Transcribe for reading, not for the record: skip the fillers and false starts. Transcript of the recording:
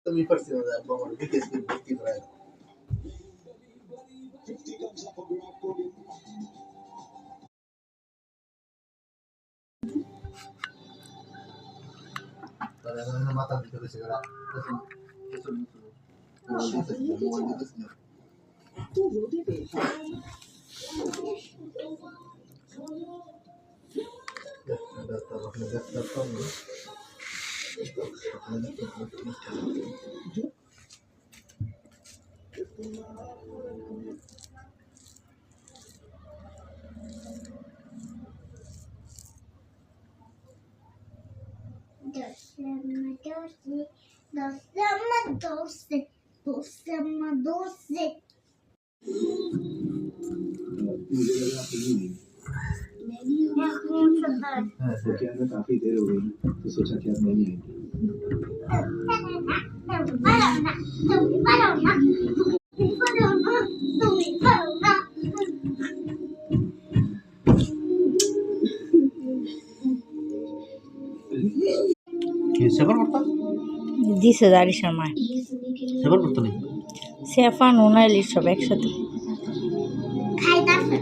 Mi persino da bomba che si metti prego. Non mata di che segara. Questo क्योंकि हमें काफी देर हो गई तो सोचा कि आप नहीं आएंगे সেবার করতো দিছে দাঁড়িয়ে সময় সেবার করতো নি সেফা নোনাইলি সব একসাথে খাইতাছে